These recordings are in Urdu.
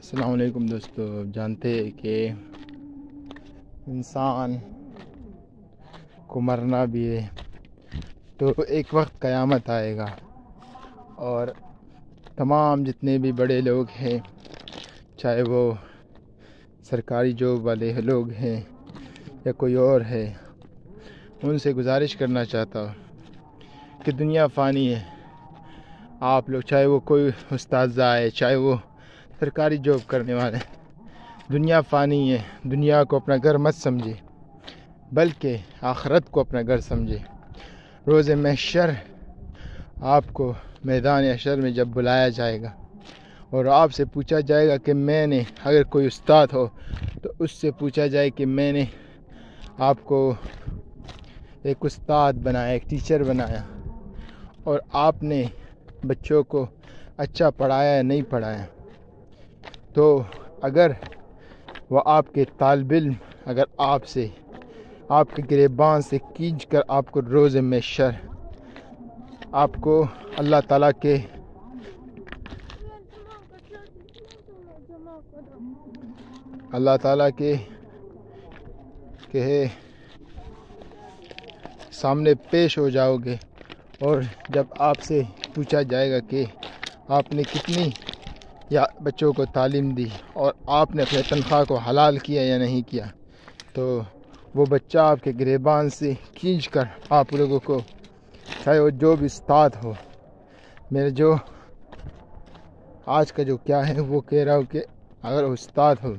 السلام علیکم دوستو. جانتے ہیں کہ انسان کو مرنا بھی ہے تو ایک وقت قیامت آئے گا اور تمام جتنے بھی بڑے لوگ ہیں، چاہے وہ سرکاری جاب والے لوگ ہیں یا کوئی اور ہے، ان سے گزارش کرنا چاہتا ہوں کہ دنیا فانی ہے. آپ لوگ چاہے وہ کوئی استاذہ ہے، چاہے وہ سرکاری جاب کرنے والے، دنیا فانی ہے. دنیا کو اپنا گھر مت سمجھے بلکہ آخرت کو اپنا گھر سمجھے. روز محشر آپ کو میدان حشر میں جب بلایا جائے گا اور آپ سے پوچھا جائے گا کہ میں نے، اگر کوئی استاد ہو تو اس سے پوچھا جائے کہ میں نے آپ کو ایک استاد بنایا، ایک ٹیچر بنایا، اور آپ نے بچوں کو اچھا پڑھایا یا نہیں پڑھایا، تو اگر وہ آپ کے طالب علم اگر آپ کے گریبان سے کھینچ کر آپ کو روز محشر آپ کو اللہ تعالیٰ کے سامنے پیش ہو جاؤ گے، اور جب آپ سے پوچھا جائے گا کہ آپ نے کتنی یا بچوں کو تعلیم دی اور آپ نے اپنے تنخواہ کو حلال کیا یا نہیں کیا، تو وہ بچہ آپ کے گریبان سے کھینچ کر آپ لوگوں کو، چاہے وہ جو بھی استاد ہو، میرے جو آج کا جو کیا ہے وہ کہہ رہا ہوں کہ اگر استاد ہو،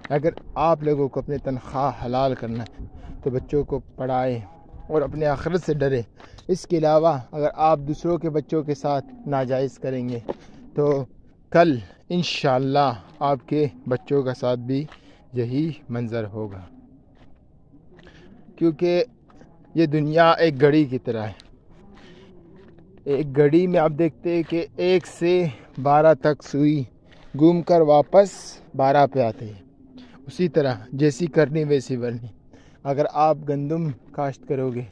اگر آپ لوگوں کو اپنے تنخواہ حلال کرنا ہے تو بچوں کو پڑھائے اور اپنے آخرت سے ڈرے. اس کے علاوہ اگر آپ دوسروں کے بچوں کے ساتھ ناجائز کریں گے تو کل انشاءاللہ آپ کے بچوں کا ساتھ بھی یہی منظر ہوگا. کیونکہ یہ دنیا ایک گھڑی کی طرح ہے. ایک گھڑی میں آپ دیکھتے ہیں کہ 1 سے 12 تک سوئی گھوم کر واپس 12 پہ آتے ہیں. اسی طرح جیسی کرنی ویسی بھرنی. اگر آپ گندم کاشت کرو گے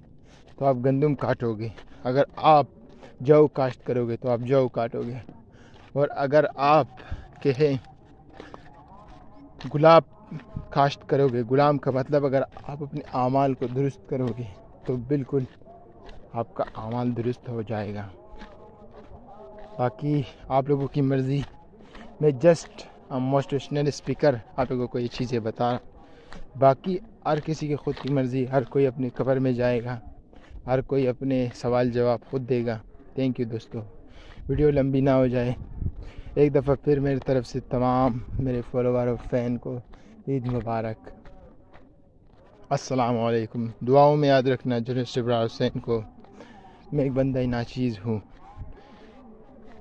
تو آپ گندم کاٹو گے، اگر آپ جو کاشت کرو گے تو آپ جو کاٹو گے، اور اگر آپ کہیں گلاب کاشت کرو گے، غلام کا مطلب اگر آپ اپنے اعمال کو درست کرو گے تو بالکل آپ کا اعمال درست ہو جائے گا. باقی آپ لوگوں کی مرضی. میں جسٹ موٹیویشنل اسپیکر آپ لوگوں کو یہ چیزیں بتا رہا ہوں. باقی ہر کسی کی خود کی مرضی، ہر کوئی اپنی قبر میں جائے گا، ہر کوئی اپنے سوال جواب خود دے گا. تھینک یو دوستو. ویڈیو لمبی نہ ہو جائے، ایک دفعہ پھر میری طرف سے تمام میرے فالوور اور فین کو عید مبارک. السلام علیکم. دعاؤں میں یاد رکھنا جنید شبرا حسین کو. میں ایک بندہ ناچیز ہوں.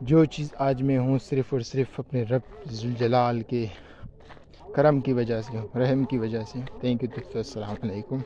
جو چیز آج میں ہوں صرف اور صرف اپنے رب ذوالجلال کے کرم کی وجہ سے، رحم کی وجہ سے. تھینک یو دوستو. السلام علیکم.